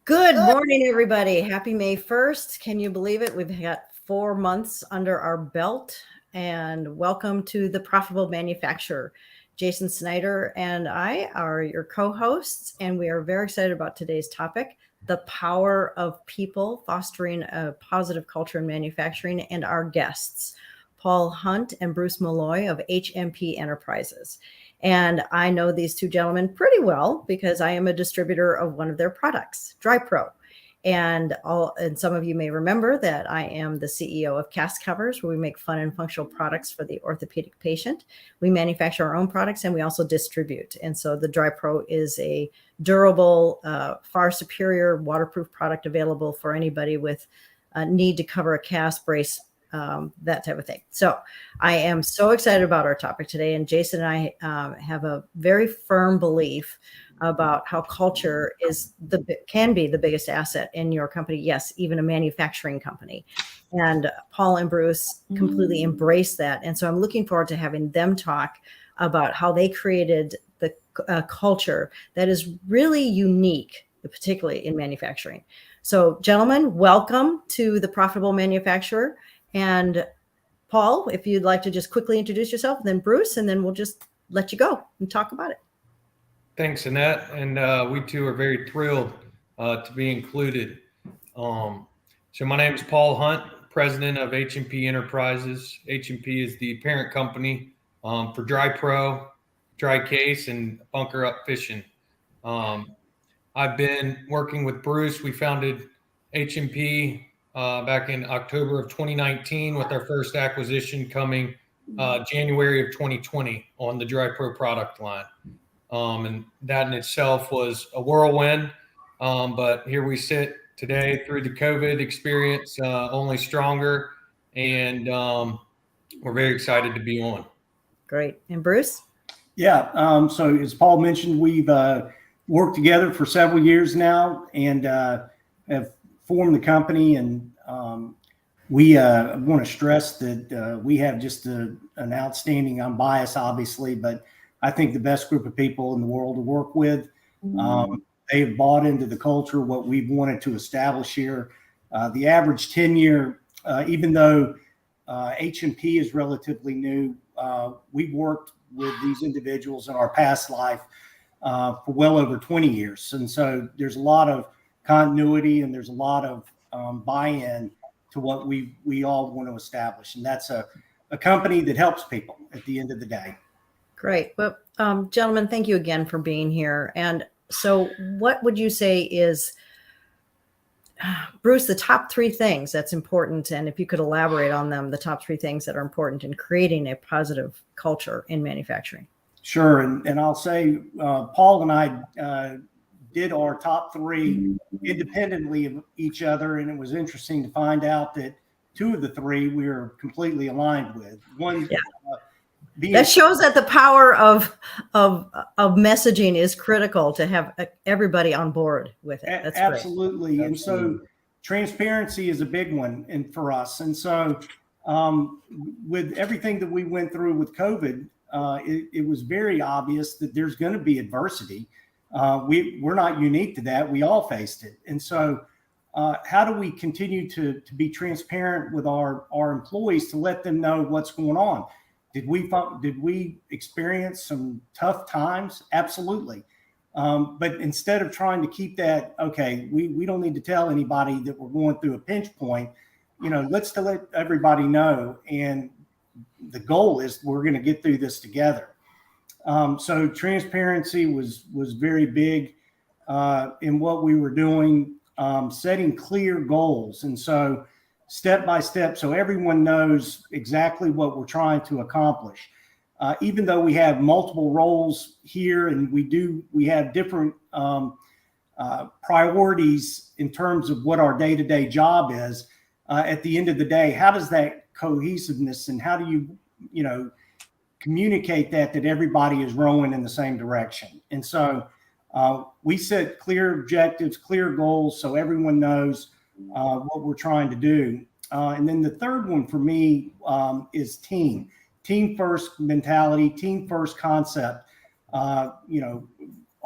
Good morning, everybody. Happy May 1st. Can you believe it? We've got 4 months under our belt, and welcome to The Profitable Manufacturer. Jason Snider and I are your co-hosts, and we are very excited about today's topic, the power of people fostering a positive culture in manufacturing, and our guests, Paul Hunt and Bruce Maloy of HMP Enterprises. And I know these two gentlemen pretty well because I am a distributor of one of their products, DryPro. And some of you may remember that I am the CEO of CastCoverz, where we make fun and functional products for the orthopedic patient. We manufacture our own products and we also distribute. And so the DryPro is a durable, far superior waterproof product available for anybody with a need to cover a cast, brace, that type of thing. So I am so excited about our topic today. And Jason and I have a very firm belief about how culture can be the biggest asset in your company. Yes, even a manufacturing company. And Paul and Bruce completely embrace that. And so I'm looking forward to having them talk about how they created the culture that is really unique, particularly in manufacturing. So gentlemen, welcome to The Profitable Manufacturer. And Paul, if you'd like to just quickly introduce yourself, then Bruce, and then we'll just let you go and talk about it. Thanks, Annette. And we too are very thrilled to be included. So my name is Paul Hunt, president of HMP Enterprises. HMP is the parent company for DryPro, Dry Case, and Bunker Up Fishing. I've been working with Bruce. We founded HMP back in October of 2019 with our first acquisition coming January of 2020 on the DryPro product line. And that in itself was a whirlwind. But here we sit today through the COVID experience, only stronger. And we're very excited to be on. Great. And Bruce? Yeah. So as Paul mentioned, we've worked together for several years now and have formed the company, and we want to stress that we have just an outstanding, I'm biased obviously, but I think the best group of people in the world to work with. They've bought into the culture, what we've wanted to establish here. The average tenure, even though HMP is relatively new, we've worked with these individuals in our past life for well over 20 years. And so there's a lot of continuity and there's a lot of buy-in to what we all want to establish. And that's a company that helps people at the end of the day. Great. Well, gentlemen, thank you again for being here. And so what would you say is, Bruce, the top 3 things that's important? And if you could elaborate on them, the top 3 things that are important in creating a positive culture in manufacturing. Sure. And I'll say, Paul and I did our top 3 independently of each other. And it was interesting to find out that 2 of the 3 we were completely aligned with. One, that shows that the power of messaging is critical to have everybody on board with it. That's absolutely. Great. And so transparency is a big one and for us. And so with everything that we went through with COVID, it was very obvious that there's going to be adversity. We're not unique to that. We all faced it. And so how do we continue to be transparent with our employees to let them know what's going on? Did we experience some tough times? Absolutely. But instead of trying to keep that, okay, we don't need to tell anybody that we're going through a pinch point, let's let everybody know. And the goal is we're going to get through this together. So transparency was very big in what we were doing, setting clear goals. And so step by step, so everyone knows exactly what we're trying to accomplish. Even though we have multiple roles here and we have different priorities in terms of what our day-to-day job is, at the end of the day, how does that cohesiveness and how do you communicate that everybody is rowing in the same direction? And so we set clear objectives, clear goals, so everyone knows what we're trying to do. And then the third one for me is team first mentality, team first concept.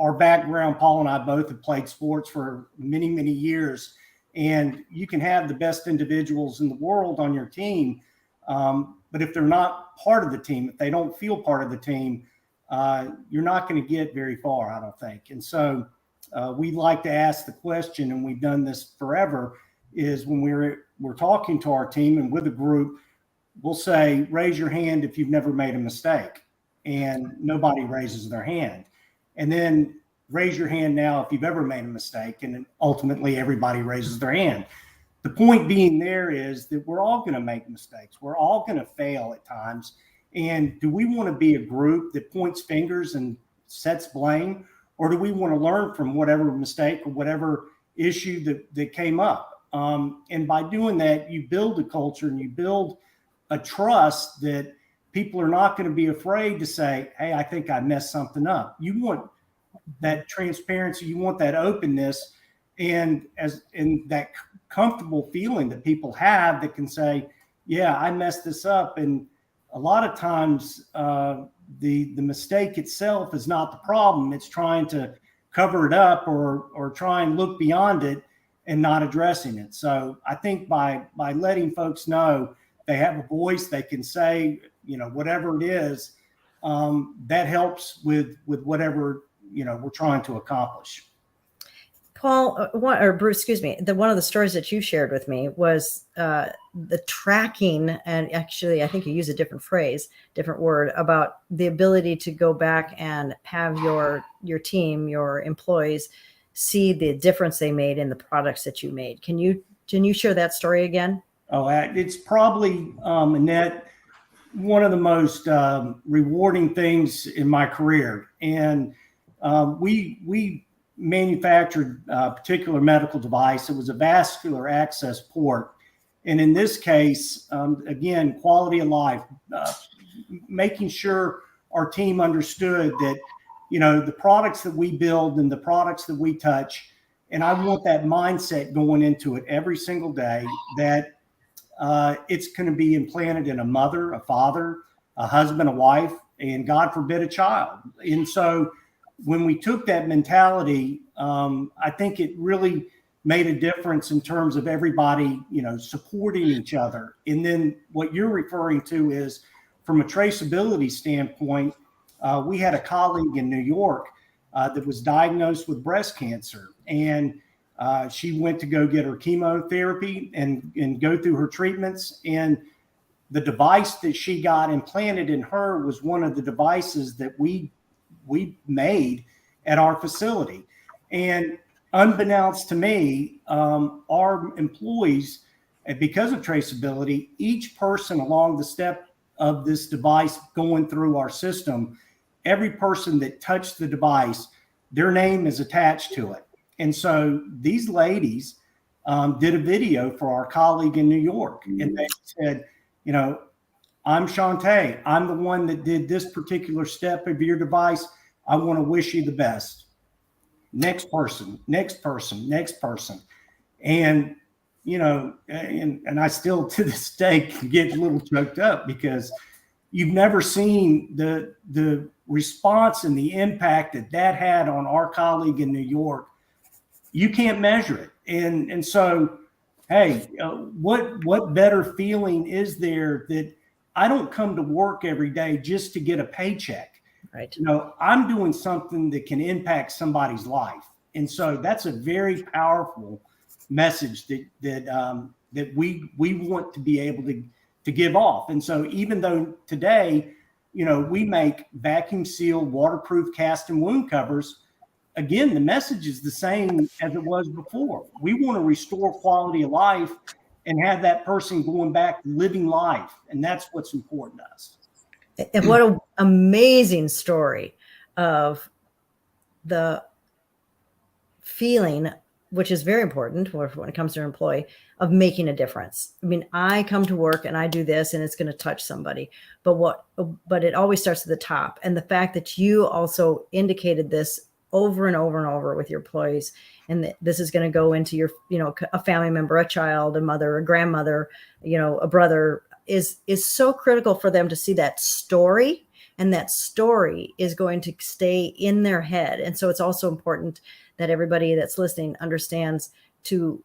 our background, Paul and I both have played sports for many, many years, and you can have the best individuals in the world on your team. But if they're not part of the team, if they don't feel part of the team, you're not going to get very far, I don't think. And so we like to ask the question, and we've done this forever, is when we're talking to our team and with a group, we'll say, raise your hand if you've never made a mistake. And nobody raises their hand. And then raise your hand now if you've ever made a mistake. And then ultimately everybody raises their hand. The point being there is that we're all going to make mistakes. We're all going to fail at times. And do we want to be a group that points fingers and sets blame? Or do we want to learn from whatever mistake or whatever issue that came up? And by doing that, you build a culture and you build a trust that people are not going to be afraid to say, hey, I think I messed something up. You want that transparency. You want that openness and that comfortable feeling that people have that can say, yeah, I messed this up. And a lot of times the mistake itself is not the problem. It's trying to cover it up or try and look beyond it and not addressing it. So I think by letting folks know they have a voice, they can say, whatever it is, that helps with whatever, we're trying to accomplish. Paul, or Bruce, excuse me, one of the stories that you shared with me was the tracking, and actually I think you use a different phrase, different word, about the ability to go back and have your team, your employees, see the difference they made in the products that you made. Can you share that story again? Oh, it's probably, Annette, one of the most rewarding things in my career. And we manufactured a particular medical device. It was a vascular access port. And in this case, again, quality of life, making sure our team understood that, the products that we build and the products that we touch, and I want that mindset going into it every single day, that it's going to be implanted in a mother, a father, a husband, a wife, and God forbid, a child. And so when we took that mentality, I think it really made a difference in terms of everybody, supporting each other. And then what you're referring to is from a traceability standpoint, we had a colleague in New York that was diagnosed with breast cancer. And she went to go get her chemotherapy and go through her treatments. And the device that she got implanted in her was one of the devices that we made at our facility. And unbeknownst to me, our employees, because of traceability, each person along the step of this device going through our system, every person that touched the device, their name is attached to it. And so these ladies did a video for our colleague in New York. And they said, I'm Shantae. I'm the one that did this particular step of your device. I want to wish you the best. Next person, next person, next person. And, and I still to this day can get a little choked up because you've never seen the response and the impact that had on our colleague in New York. You can't measure it. And so, hey, what better feeling is there that I don't come to work every day just to get a paycheck. Right. I'm doing something that can impact somebody's life. And so that's a very powerful message that we want to be able to give off. And so even though today, we make vacuum sealed, waterproof cast and wound covers, again, the message is the same as it was before. We want to restore quality of life and have that person going back living life. And that's what's important to us. And what an amazing story of the feeling, which is very important when it comes to an employee, of making a difference. I mean, I come to work and I do this and it's going to touch somebody, but it always starts at the top. And the fact that you also indicated this over and over and over with your employees, and this is going to go into your, a family member, a child, a mother, a grandmother, a brother, is so critical for them to see that story and that story is going to stay in their head. And so it's also important that everybody that's listening understands to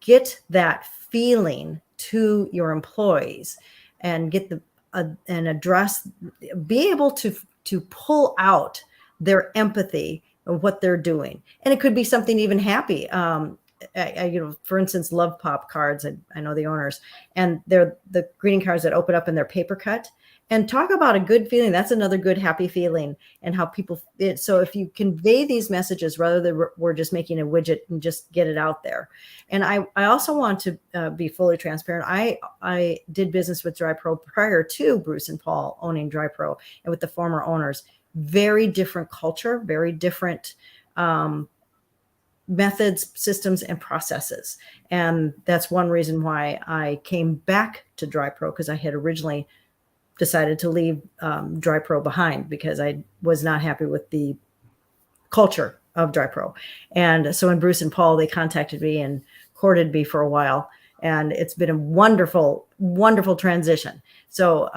get that feeling to your employees and get and address, be able to pull out their empathy of what they're doing. And it could be something even happy. For instance, Love Pop cards. I know the owners, and they're the greeting cards that open up and they're paper cut. And talk about a good feeling. That's another good, happy feeling, and how people. So if you convey these messages rather than we're just making a widget and just get it out there. And I also want to be fully transparent. I did business with DryPro prior to Bruce and Paul owning DryPro, and with the former owners. Very different culture, very different methods, systems, and processes. And that's one reason why I came back to DryPro, because I had originally decided to leave DryPro behind because I was not happy with the culture of DryPro. And so when Bruce and Paul, they contacted me and courted me for a while, and it's been a wonderful, wonderful transition. So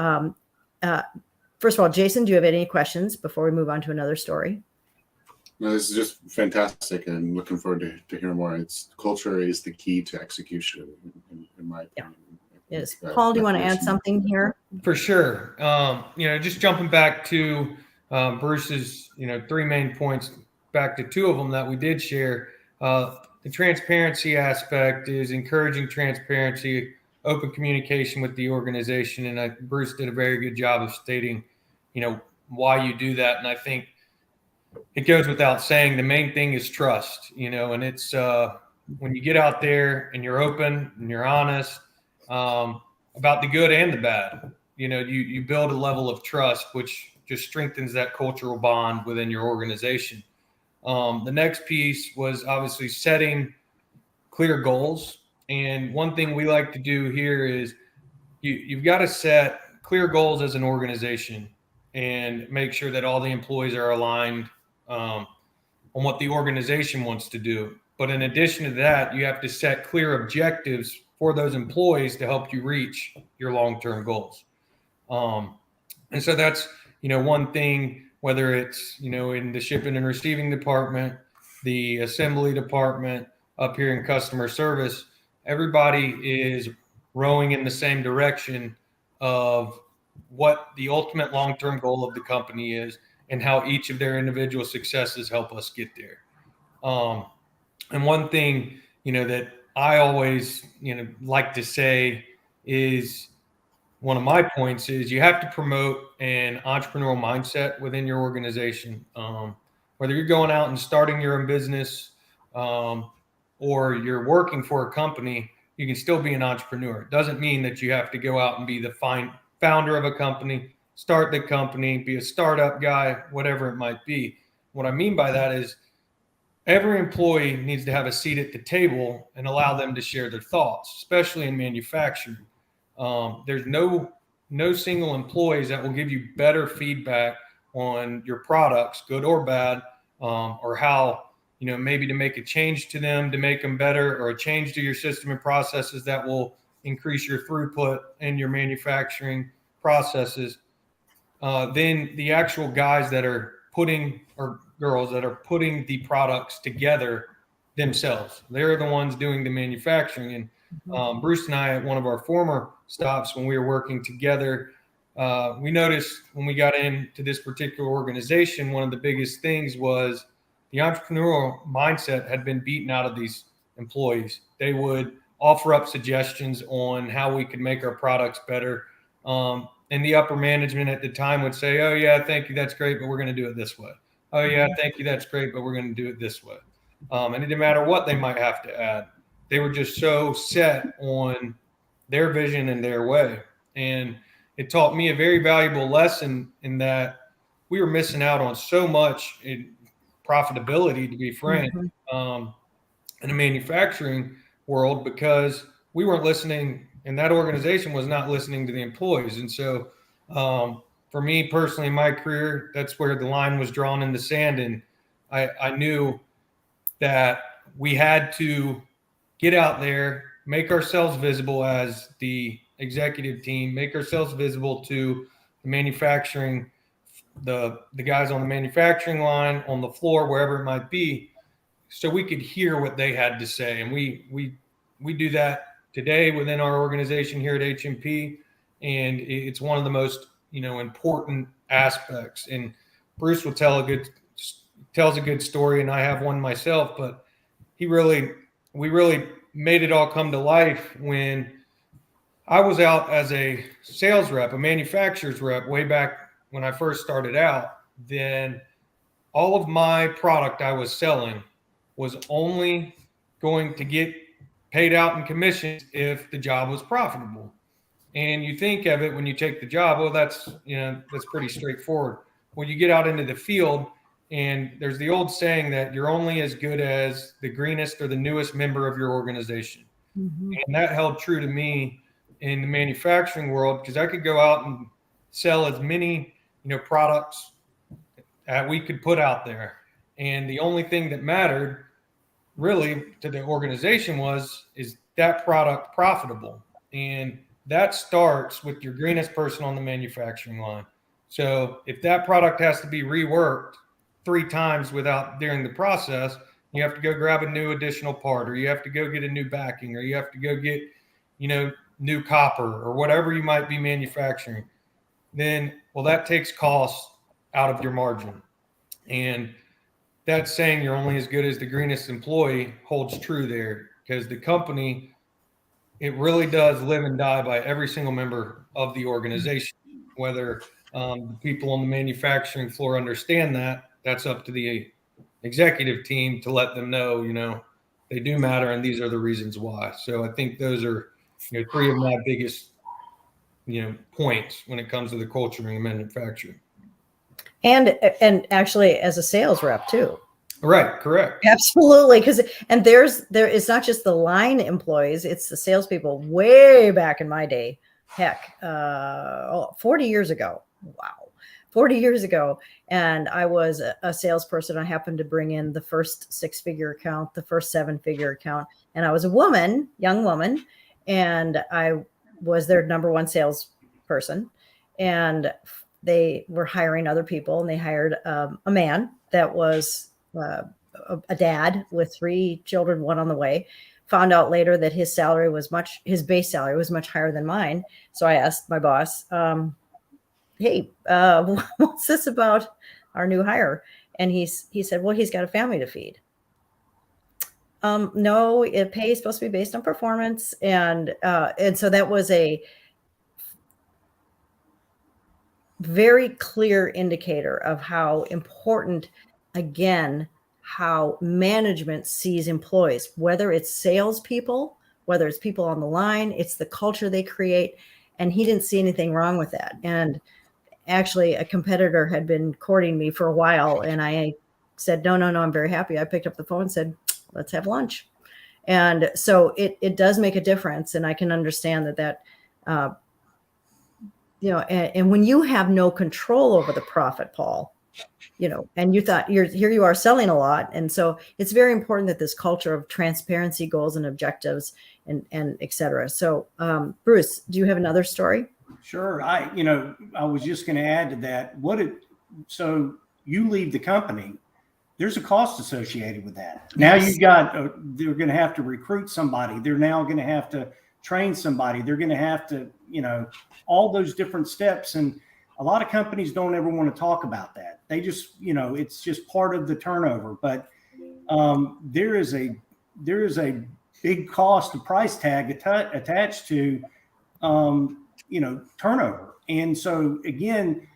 first of all, Jason, do you have any questions before we move on to another story? No, this is just fantastic, and looking forward to hearing more. It's culture is the key to execution, in my opinion. Yes. Paul, do you want to add something here? For sure. Just jumping back to Bruce's, 3 main points, back to 2 of them that we did share. The transparency aspect is encouraging transparency, open communication with the organization. And Bruce did a very good job of stating, why you do that. And I think it goes without saying, the main thing is trust, and it's when you get out there and you're open and you're honest about the good and the bad, you build a level of trust, which just strengthens that cultural bond within your organization. The next piece was obviously setting clear goals. And one thing we like to do here is you've got to set clear goals as an organization and make sure that all the employees are aligned on what the organization wants to do. But in addition to that, you have to set clear objectives for those employees to help you reach your long-term goals. And so that's, one thing, whether it's, in the shipping and receiving department, the assembly department, up here in customer service, everybody is rowing in the same direction of what the ultimate long-term goal of the company is and how each of their individual successes help us get there. And one thing, that I always, like to say is one of my points is you have to promote an entrepreneurial mindset within your organization. Whether you're going out and starting your own business or you're working for a company, you can still be an entrepreneur. It doesn't mean that you have to go out and be the founder of a company, start the company, be a startup guy, whatever it might be. What I mean by that is every employee needs to have a seat at the table and allow them to share their thoughts, especially in manufacturing. There's no single employees that will give you better feedback on your products, good or bad, or how, maybe to make a change to them to make them better, or a change to your system and processes that will increase your throughput in your manufacturing processes. Then the actual guys that are putting, or girls that are putting the products together themselves. They're the ones doing the manufacturing. And Bruce and I, at one of our former stops when we were working together, we noticed when we got into this particular organization, one of the biggest things was the entrepreneurial mindset had been beaten out of these employees. They would offer up suggestions on how we could make our products better. And the upper management at the time would say, "Oh yeah, thank you, that's great, but we're going to do it this way. Oh yeah, thank you, that's great, but we're going to do it this way." And it didn't matter what they might have to add. They were just so set on their vision and their way. And it taught me a very valuable lesson in that we were missing out on so much in profitability, to be frank, in the manufacturing world, because we weren't listening, and that organization was not listening to the employees. And so for me personally, in my career, that's where the line was drawn in the sand. And I knew that we had to get out there, make ourselves visible as the executive team, make ourselves visible to the manufacturing the guys on the manufacturing line, on the floor, wherever it might be, so we could hear what they had to say. And we do that today within our organization here at HMP, and it's one of the most important aspects. And Bruce will tells a good story, and I have one myself, but we really made it all come to life when I was out as a sales rep, a manufacturer's rep, way back when I first started out. Then all of my product I was selling was only going to get paid out in commissions if the job was profitable. And you think of it when you take the job, well, that's pretty straightforward. When you get out into the field, and there's the old saying that you're only as good as the greenest or the newest member of your organization. Mm-hmm. And that held true to me in the manufacturing world, because I could go out and sell as many products that we could put out there. And the only thing that mattered really to the organization is that product profitable. And that starts with your greenest person on the manufacturing line. So if that product has to be reworked 3 times during the process, you have to go grab a new additional part, or you have to go get a new backing, or you have to go get, new copper or whatever you might be manufacturing, then, well, that takes costs out of your margin. And that saying, you're only as good as the greenest employee, holds true there, because the company, it really does live and die by every single member of the organization. Whether the people on the manufacturing floor understand that, that's up to the executive team to let them know, they do matter, and these are the reasons why. So I think those are 3 of my biggest points when it comes to the culture in manufacturing. And actually as a sales rep too. Right. Correct. Absolutely. There is not just the line employees, it's the salespeople. Way back in my day, heck, 40 years ago. Wow. 40 years ago. And I was a salesperson. I happened to bring in the first 6-figure account, the first 7-figure account. And I was a young woman, and I was their number one salesperson. And they were hiring other people, and they hired a man that was a dad with 3 children, 1 on the way. Found out later that his base salary was much higher than mine. So I asked my boss, hey, what's this about our new hire? And he said, well, he's got a family to feed. No, pay is supposed to be based on performance. And so that was a very clear indicator of how important, again, how management sees employees, whether it's salespeople, whether it's people on the line, it's the culture they create. And he didn't see anything wrong with that. And actually, a competitor had been courting me for a while, and I said, no, I'm very happy. I picked up the phone and said, let's have lunch. And so it does make a difference. And I can understand that and when you have no control over the profit, Paul, and you thought here you are selling a lot. And so it's very important that this culture of transparency, goals and objectives and et cetera. So Bruce, do you have another story? Sure. I was just going to add to that. So you leave the company, there's a cost associated with that. Now you've got, they're going to have to recruit somebody. They're now going to have to train somebody. They're going to have to, all those different steps. And a lot of companies don't ever want to talk about that. They just, it's just part of the turnover. But there is a big cost, a price tag attached to, turnover. And so again,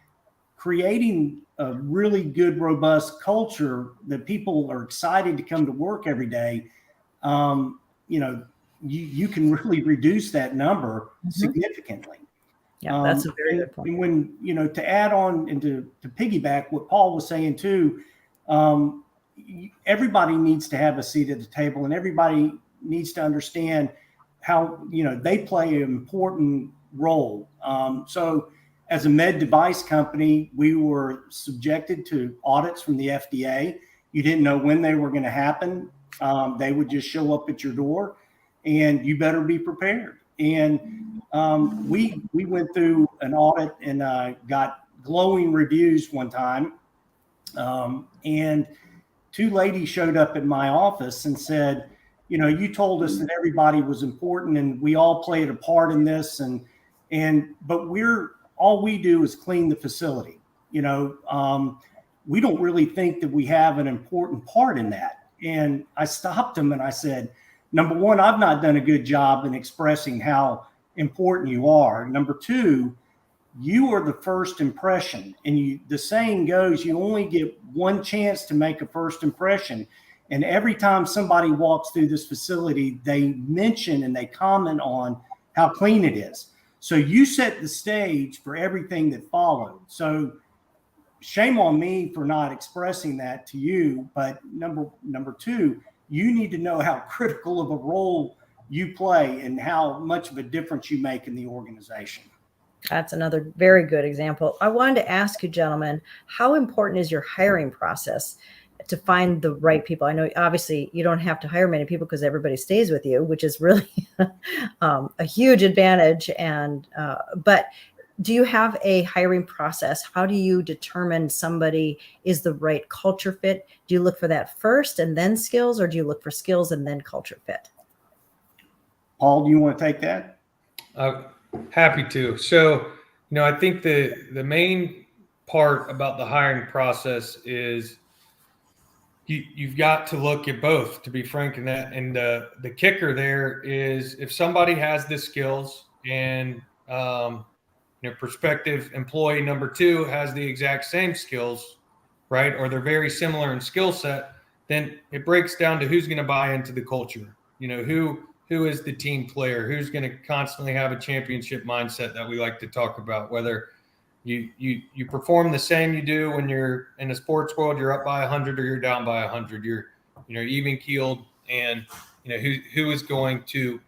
creating a really good, robust culture that people are excited to come to work every day, you can really reduce that number significantly. Yeah, that's a very good point. And when, to add on and to piggyback what Paul was saying too, everybody needs to have a seat at the table, and everybody needs to understand how, they play an important role. So as a med device company, we were subjected to audits from the FDA. You didn't know when they were going to happen. They would just show up at your door, and you better be prepared. And we went through an audit and got glowing reviews one time. And two ladies showed up at my office and said, you told us that everybody was important and we all played a part in this. But all we do is clean the facility. We don't really think that we have an important part in that. And I stopped them and I said, number one, I've not done a good job in expressing how important you are. Number two, you are the first impression. And the saying goes, you only get one chance to make a first impression. And every time somebody walks through this facility, they mention and they comment on how clean it is. So you set the stage for everything that followed. So shame on me for not expressing that to you. But number two, you need to know how critical of a role you play and how much of a difference you make in the organization. That's another very good example. I wanted to ask you, gentlemen, how important is your hiring process to find the right people? I know obviously you don't have to hire many people because everybody stays with you, which is really a huge advantage. But do you have a hiring process? How do you determine somebody is the right culture fit? Do you look for that first and then skills, or do you look for skills and then culture fit? Paul, do you want to take that? Happy to. So, I think the main part about the hiring process is you've got to look at both, to be frank, in that. And the kicker there is if somebody has the skills and prospective employee number two has the exact same skills, right? Or they're very similar in skill set, then it breaks down to who's going to buy into the culture. Who is the team player? Who's going to constantly have a championship mindset that we like to talk about? Whether you perform the same you do when you're in the sports world, you're up by 100 or you're down by 100. You're even keeled, and who is going to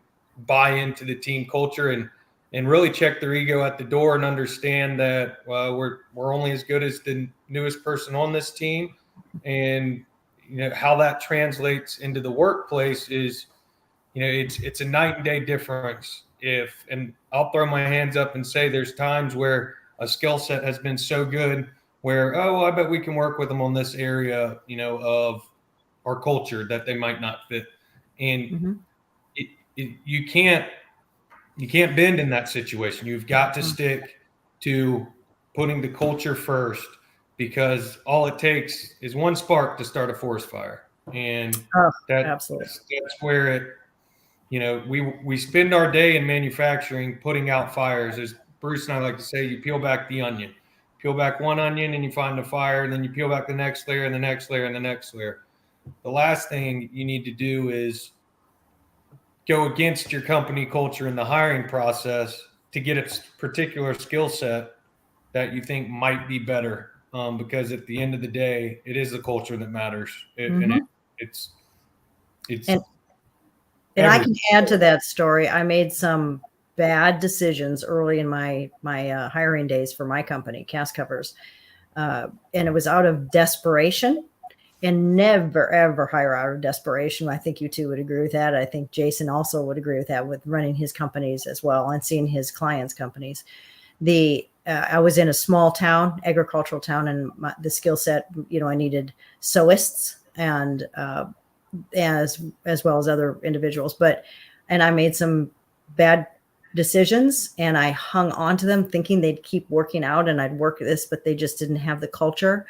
buy into the team culture and really check their ego at the door and understand that we're only as good as the newest person on this team, and how that translates into the workplace is. It's a night and day difference. And I'll throw my hands up and say there's times where a skill set has been so good where, I bet we can work with them on this area, of our culture that they might not fit. And you can't bend in that situation. You've got to stick to putting the culture first, because all it takes is one spark to start a forest fire. And that's where it, we spend our day in manufacturing putting out fires. As Bruce and I like to say, you peel back the onion. Peel back one onion and you find a fire, and then you peel back the next layer and the next layer and the next layer. The last thing you need to do is go against your company culture in the hiring process to get a particular skill set that you think might be better. Because at the end of the day, it is the culture that matters. And And I can add to that story. I made some bad decisions early in my hiring days for my company, CastCoverz. And it was out of desperation, and never, ever hire out of desperation. I think you two would agree with that. I think Jason also would agree with that, with running his companies as well and seeing his clients' companies. I was in a small town, agricultural town, and the skill set, I needed sewists and as well as other individuals. And I made some bad decisions, and I hung on to them thinking they'd keep working out and I'd work this, but they just didn't have the culture.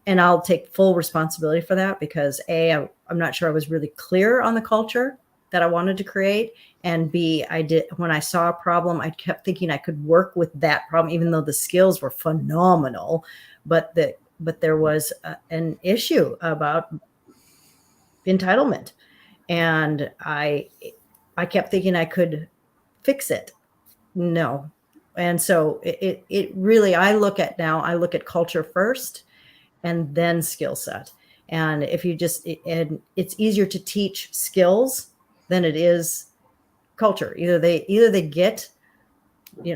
And I'll take full responsibility for that, because I'm not sure I was really clear on the culture that I wanted to create. And B, when I saw a problem, I kept thinking I could work with that problem, even though the skills were phenomenal, but there was an issue about entitlement. And I kept thinking I could fix it. No. And so it really, I look at culture first and then skill set. And if you it's easier to teach skills than it is culture. Either they get,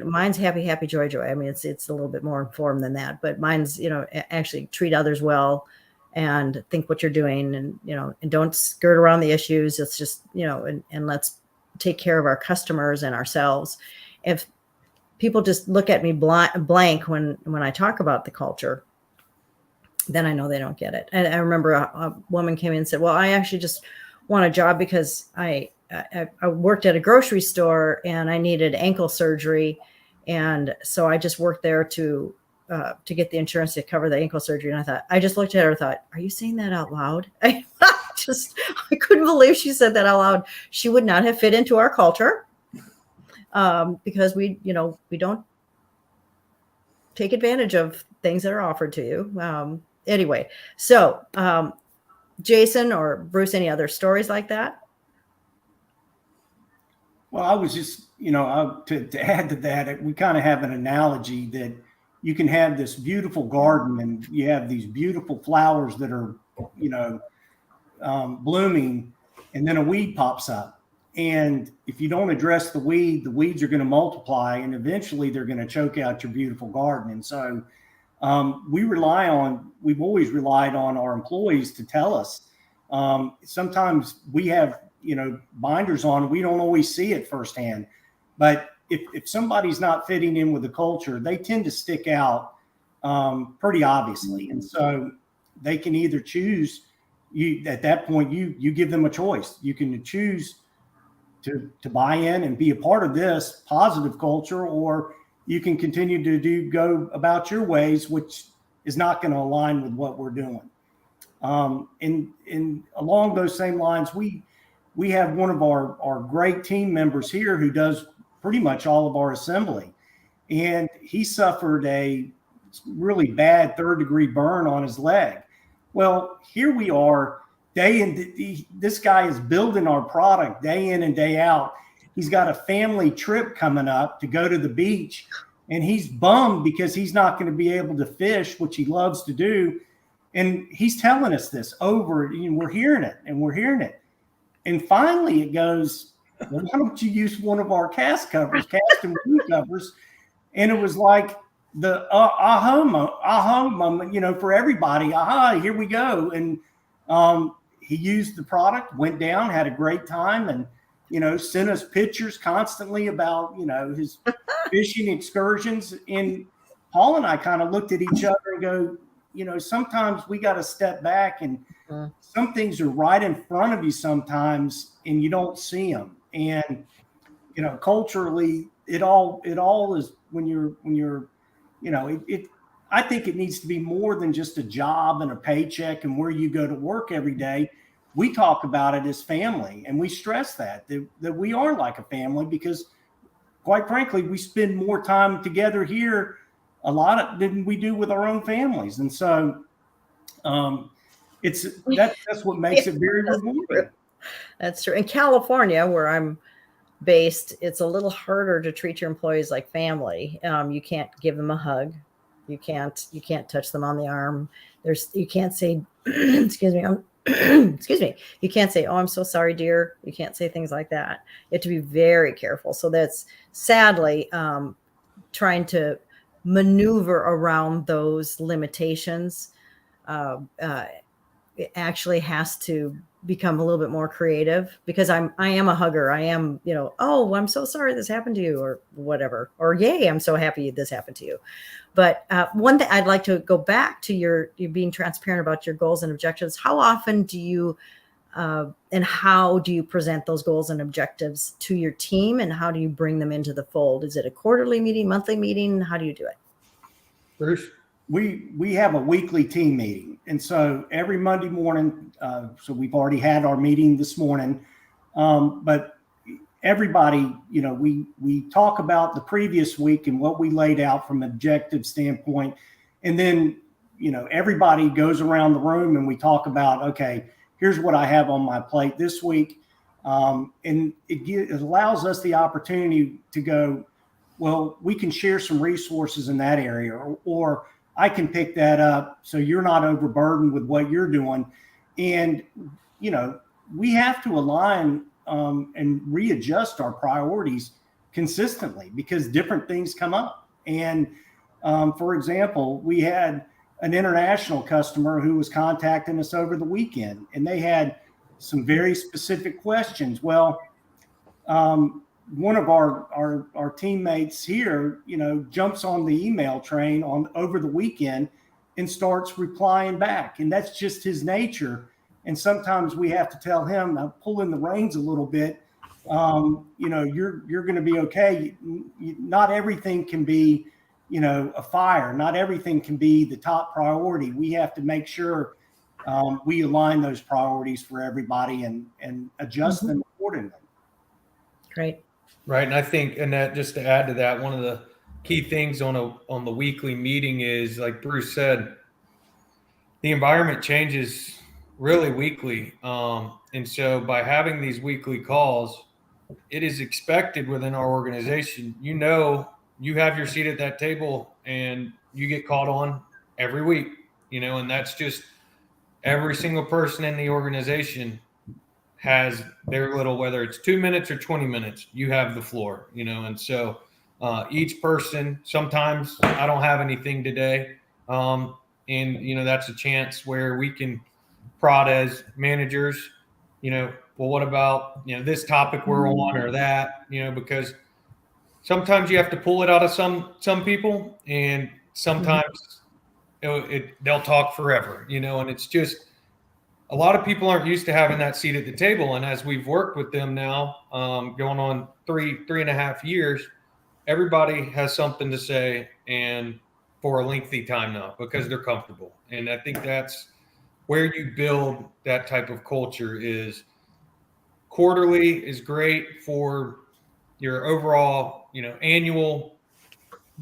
mine's happy, joy. I mean, it's a little bit more informed than that, but mine's, actually treat others well and think what you're doing, and, and don't skirt around the issues. It's just, and let's take care of our customers and ourselves. people just look at me blank when I talk about the culture, then I know they don't get it. And I remember a woman came in and said, well, I actually just want a job because I worked at a grocery store and I needed ankle surgery. And so I just worked there to get the insurance to cover the ankle surgery. And I just looked at her and thought, are you saying that out loud? I couldn't believe she said that out loud. She would not have fit into our culture because we don't take advantage of things that are offered to you. Anyway, so Jason or Bruce, any other stories like that? Well, I was just, to add to that, we kind of have an analogy that you can have this beautiful garden and you have these beautiful flowers that are, blooming, and then a weed pops up. And if you don't address the weeds are going to multiply and eventually they're going to choke out your beautiful garden. And so we've always relied on our employees to tell us. Sometimes we have, binders on, we don't always see it firsthand, but if somebody's not fitting in with the culture, they tend to stick out pretty obviously. And so they can either choose at that point, you give them a choice. You can choose to buy in and be a part of this positive culture, or you can continue to go about your ways, which is not going to align with what we're doing. And along those same lines, we have one of our great team members here who does pretty much all of our assembly, and he suffered a really bad 3rd-degree burn on his leg. Well, here we are, this guy is building our product day in and day out. He's got a family trip coming up to go to the beach, and he's bummed because he's not going to be able to fish, which he loves to do. And he's telling us this over, and we're hearing it. And finally it goes, well, why don't you use one of our CastCoverz, cast and wound covers? And it was like the aha moment, for everybody. Aha, here we go. And he used the product, went down, had a great time, and sent us pictures constantly about his fishing excursions. And Paul and I kind of looked at each other and go, sometimes we got to step back, and some things are right in front of you sometimes and you don't see them. And culturally, it all is when you're I think it needs to be more than just a job and a paycheck and where you go to work every day. We talk about it as family, and we stress that we are like a family, because quite frankly, we spend more time together here than we do with our own families. And so that's what makes it very rewarding. That's true. In California, where I'm based, it's a little harder to treat your employees like family. You can't give them a hug. You can't touch them on the arm. You can't say, excuse me, excuse me. You can't say, oh, I'm so sorry, dear. You can't say things like that. You have to be very careful. So that's sadly trying to maneuver around those limitations. It actually has to become a little bit more creative, because I am a hugger. I am, oh, I'm so sorry this happened to you, or whatever, or yay, I'm so happy this happened to you. But one thing I'd like to go back to you being transparent about your goals and objectives. How often do you and how do you present those goals and objectives to your team, and how do you bring them into the fold? Is it a quarterly meeting, monthly meeting? How do you do it? Bruce? We have a weekly team meeting. And so every Monday morning, so we've already had our meeting this morning, but everybody, we talk about the previous week and what we laid out from an objective standpoint. And then, everybody goes around the room and we talk about, okay, here's what I have on my plate this week. And it allows us the opportunity to go, well, we can share some resources in that area, or I can pick that up so you're not overburdened with what you're doing. And, we have to align and readjust our priorities consistently, because different things come up. And for example, we had an international customer who was contacting us over the weekend, and they had some very specific questions. Well, one of our teammates here, jumps on the email train over the weekend and starts replying back. And that's just his nature. And sometimes we have to tell him, pull in the reins a little bit. You're going to be okay. Not everything can be, a fire. Not everything can be the top priority. We have to make sure we align those priorities for everybody and adjust them accordingly. Great. Right. And I think, Annette, just to add to that, one of the key things on the weekly meeting is, like Bruce said, the environment changes really weekly. And so by having these weekly calls, it is expected within our organization, you have your seat at that table and you get called on every week, and that's just every single person in the organization has their little, whether it's 2 minutes or 20 minutes, you have the floor, and so each person, sometimes I don't have anything today. And that's a chance where we can prod as managers, well, what about, this topic we're on or that, because sometimes you have to pull it out of some people, and sometimes they'll talk forever, and it's just, a lot of people aren't used to having that seat at the table. And as we've worked with them now, going on three and a half years, everybody has something to say, and for a lengthy time now, because they're comfortable. And I think that's where you build that type of culture. Is quarterly is great for your overall, annual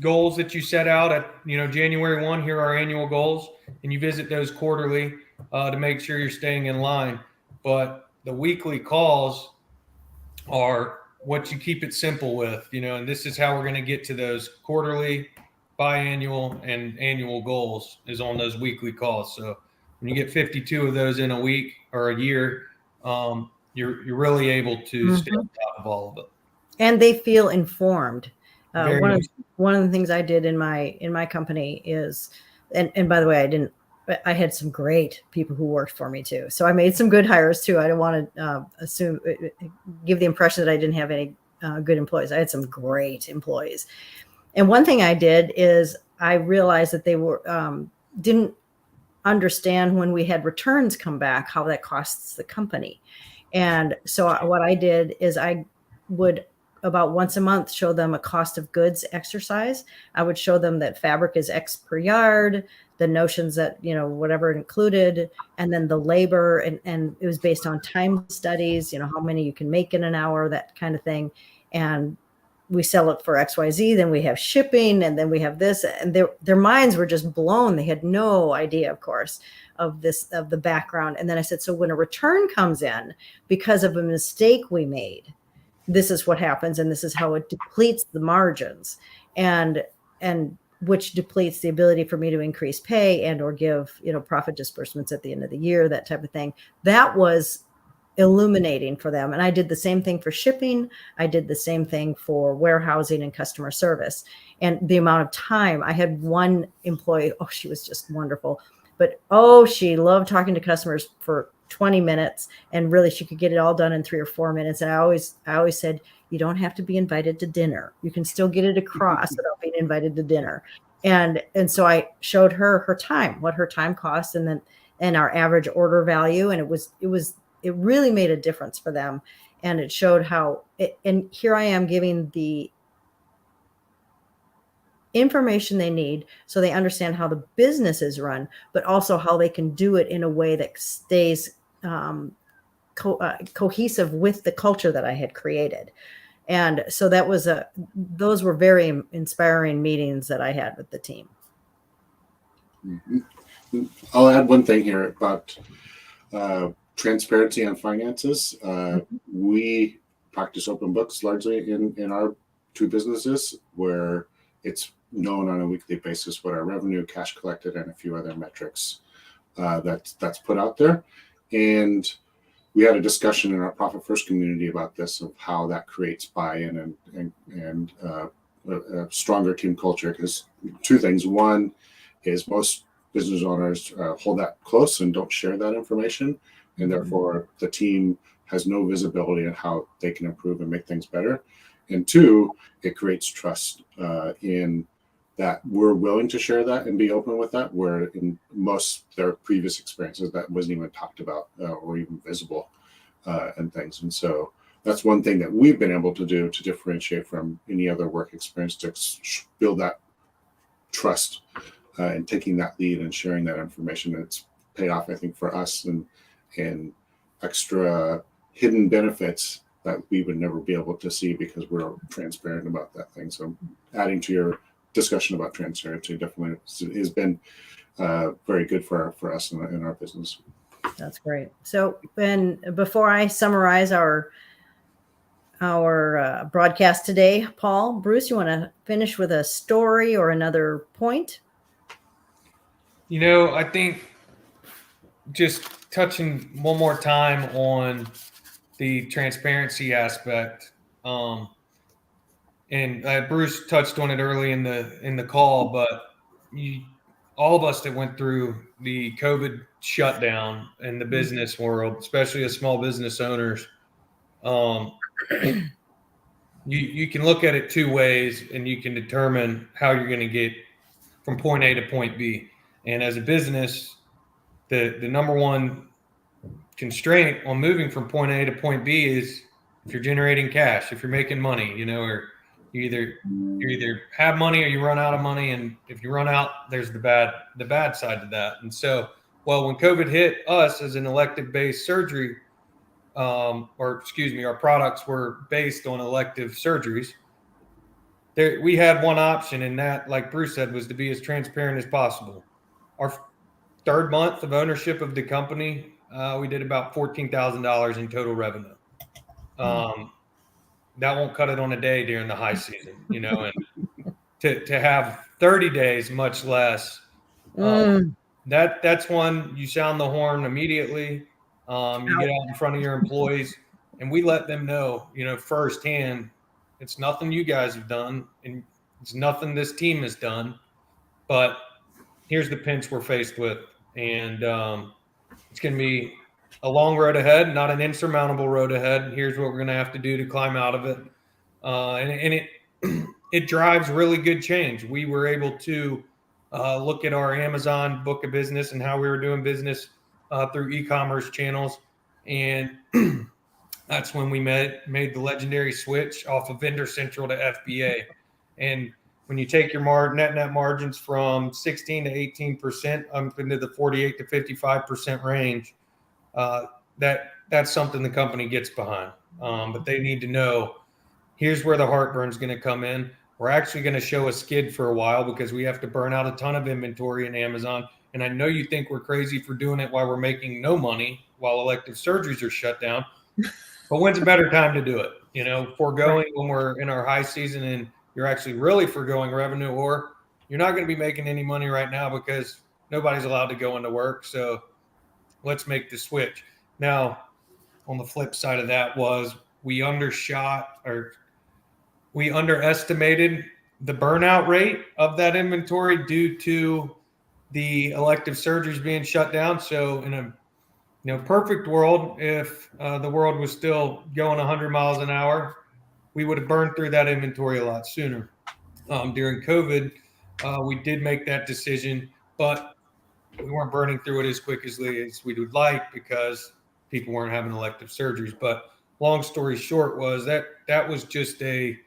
goals that you set out at, January 1, here are our annual goals, and you visit those quarterly to make sure you're staying in line. But the weekly calls are what you keep it simple with, and this is how we're going to get to those quarterly, biannual, and annual goals, is on those weekly calls. So when you get 52 of those in a week or a year, you're really able to stay on top of all of it. And they feel informed. One of the things I did in my company is, and by the way, I had some great people who worked for me too. So I made some good hires too. I don't want to give the impression that I didn't have any good employees. I had some great employees. And one thing I did is I realized that they didn't understand when we had returns come back, how that costs the company. And so what I did is I would, about once a month, show them a cost of goods exercise. I would show them that fabric is X per yard, the notions that, whatever included, and then the labor, and it was based on time studies, how many you can make in an hour, that kind of thing. And we sell it for XYZ, then we have shipping, and then we have this, and their minds were just blown. They had no idea, of course, of the background. And then I said, so when a return comes in because of a mistake we made, this is what happens, and this is how it depletes the margins, and which depletes the ability for me to increase pay and or give, profit disbursements at the end of the year, that type of thing. That was illuminating for them. And I did the same thing for shipping. I did the same thing for warehousing and customer service. And the amount of time, I had one employee, she was just wonderful, but she loved talking to customers for 20 minutes, and really she could get it all done in 3 or 4 minutes. And I always said, you don't have to be invited to dinner. You can still get it across without being invited to dinner. And so I showed her time, what her time cost, and our average order value. And it really made a difference for them. And it showed how and here I am giving the information they need so they understand how the business is run, but also how they can do it in a way that stays cohesive with the culture that I had created. And so those were very inspiring meetings that I had with the team. Mm-hmm. I'll add one thing here about transparency on finances. We practice open books largely in our two businesses, where it's known on a weekly basis what our revenue, cash collected, and a few other metrics that's put out there. And we had a discussion in our Profit First community about this, of how that creates buy-in and a stronger team culture. Because two things: one is most business owners hold that close and don't share that information, and therefore the team has no visibility on how they can improve and make things better. And two, it creates trust in that we're willing to share that and be open with that, where in most their previous experiences that wasn't even talked about or even visible and things. And so that's one thing that we've been able to do to differentiate from any other work experience, to build that trust and taking that lead and sharing that information. It's paid off, I think, for us and extra hidden benefits that we would never be able to see because we're transparent about that thing. So adding to your discussion about transparency definitely has been very good for us in our business. That's great. So, before I summarize our broadcast today, Paul, Bruce, you want to finish with a story or another point? I think just touching one more time on the transparency aspect, and Bruce touched on it early in the call, but all of us that went through the COVID shutdown in the business world, especially as small business owners, you can look at it two ways, and you can determine how you're going to get from point A to point B. And as a business, the number one constraint on moving from point A to point B is if you're generating cash, if you're making money, or you either have money or you run out of money. And if you run out, there's the bad side to that. And so, when COVID hit us as an elective-based surgery, our products were based on elective surgeries. We had one option, and that, like Bruce said, was to be as transparent as possible. Our third month of ownership of the company, we did about $14,000 in total revenue. That won't cut it on a day during the high season, and to have 30 days, much less. That's one you sound the horn immediately. You get out in front of your employees, and we let them know, firsthand, it's nothing you guys have done, and it's nothing this team has done, but here's the pinch we're faced with. And it's going to be a long road ahead, not an insurmountable road ahead. Here's what we're going to have to do to climb out of it. And it drives really good change. We were able to look at our Amazon book of business and how we were doing business through e-commerce channels. And that's when we made the legendary switch off of Vendor Central to FBA. And when you take your net margins from 16 to 18% up into the 48 to 55% range, that's something the company gets behind. But they need to know, here's where the heartburn's going to come in. We're actually going to show a skid for a while because we have to burn out a ton of inventory in Amazon. And I know you think we're crazy for doing it while we're making no money while elective surgeries are shut down. But when's a better time to do it? Foregoing when we're in our high season and you're actually really foregoing revenue, or you're not going to be making any money right now because nobody's allowed to go into work. So let's make the switch. Now, on the flip side of that was we underestimated the burnout rate of that inventory due to the elective surgeries being shut down. So in a perfect world, if the world was still going 100 miles an hour, we would have burned through that inventory a lot sooner. During COVID, we did make that decision, but we weren't burning through it as quick as we would like because people weren't having elective surgeries. But long story short was that was just a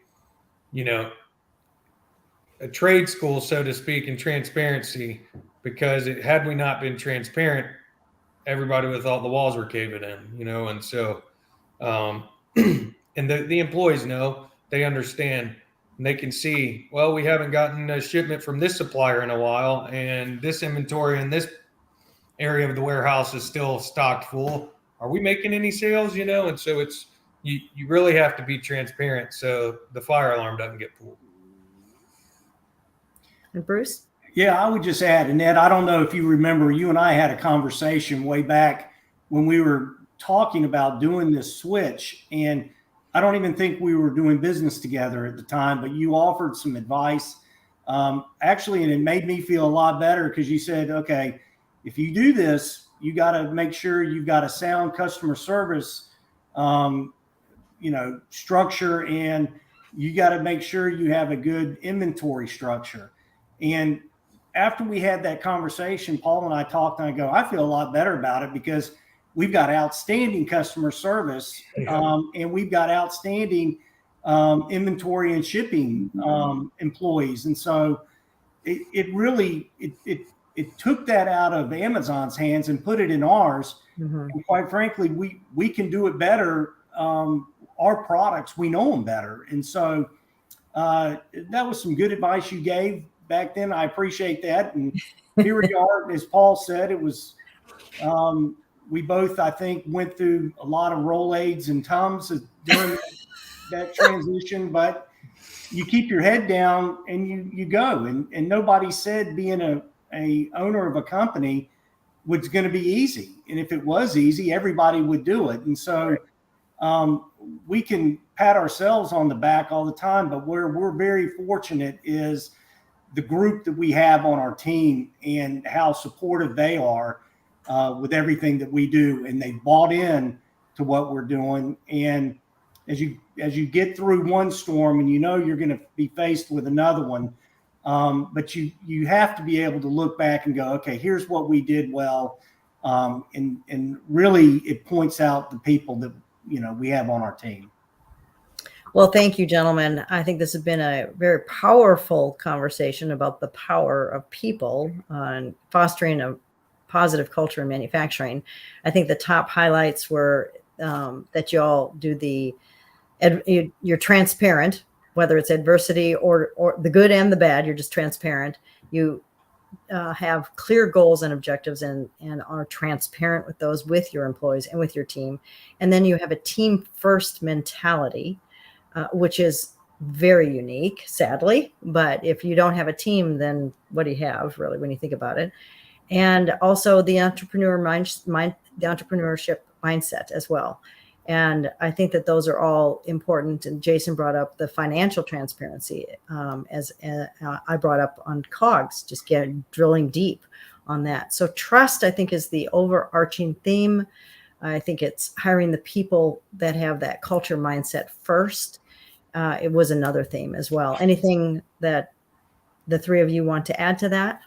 trade school, so to speak, in transparency, because had we not been transparent, everybody would have thought the walls were caving in, and so and the employees know, they understand, and they can see, well, we haven't gotten a shipment from this supplier in a while, and this inventory in this area of the warehouse is still stocked full. Are we making any sales? And so it's you really have to be transparent so the fire alarm doesn't get pulled. And Bruce? Yeah, I would just add, Annette, I don't know if you remember, you and I had a conversation way back when we were talking about doing this switch, and I don't even think we were doing business together at the time, but you offered some advice, actually, and it made me feel a lot better because you said, okay, if you do this, you got to make sure you've got a sound customer service, structure, and you got to make sure you have a good inventory structure. And after we had that conversation, Paul and I talked, and I go, I feel a lot better about it because we've got outstanding customer service, and we've got outstanding inventory and shipping employees. And so it really took that out of Amazon's hands and put it in ours. And quite frankly, we can do it better. Our products, we know them better. And so that was some good advice you gave back then. I appreciate that. And here we are, as Paul said, it was, we both, I think, went through a lot of Rolaids and Tums during that transition, but you keep your head down and you go. And nobody said being a owner of a company was going to be easy. And if it was easy, everybody would do it. And so we can pat ourselves on the back all the time, but where we're very fortunate is the group that we have on our team and how supportive they are with everything that we do. And they bought in to what we're doing. And as you get through one storm and you know you're going to be faced with another one, but you have to be able to look back and go, okay, here's what we did well. And really it points out the people that, we have on our team. Well, thank you, gentlemen. I think this has been a very powerful conversation about the power of people and fostering a positive culture in manufacturing. I think the top highlights were that you all do you're transparent, whether it's adversity or the good and the bad. You're just transparent. You have clear goals and objectives and are transparent with those, with your employees and with your team. And then you have a team first mentality, which is very unique, sadly. But if you don't have a team, then what do you have really when you think about it? And also the the entrepreneurship mindset as well. And I think that those are all important. And Jason brought up the financial transparency, as I brought up on COGS, just drilling deep on that. So trust, I think, is the overarching theme. I think it's hiring the people that have that culture mindset first. It was another theme as well. Anything that the three of you want to add to that?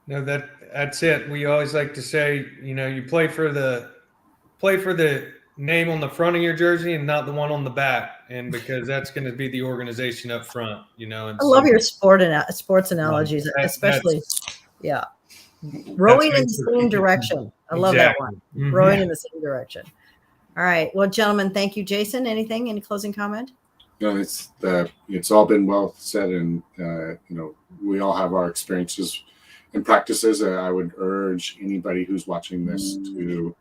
No, that's it. We always like to say, you play for the name on the front of your jersey and not the one on the back, and because that's going to be the organization up front, And I love your sports analogies, especially, yeah. Rowing in the same direction. I love that one. Mm-hmm. Rowing in the same direction. All right. Well, gentlemen, thank you. Jason, any closing comment? No, it's all been well said, and we all have our experiences and practices. I would urge anybody who's watching this to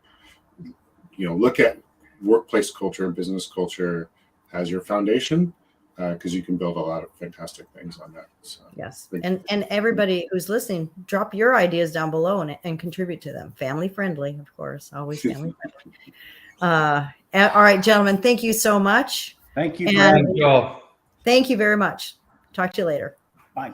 look at workplace culture and business culture as your foundation, because you can build a lot of fantastic things on that. So, yes. And everybody who's listening, drop your ideas down below and contribute to them. Family friendly, of course, always family friendly. All right, gentlemen, thank you so much. Thank you. Thank you very much. Talk to you later. Bye.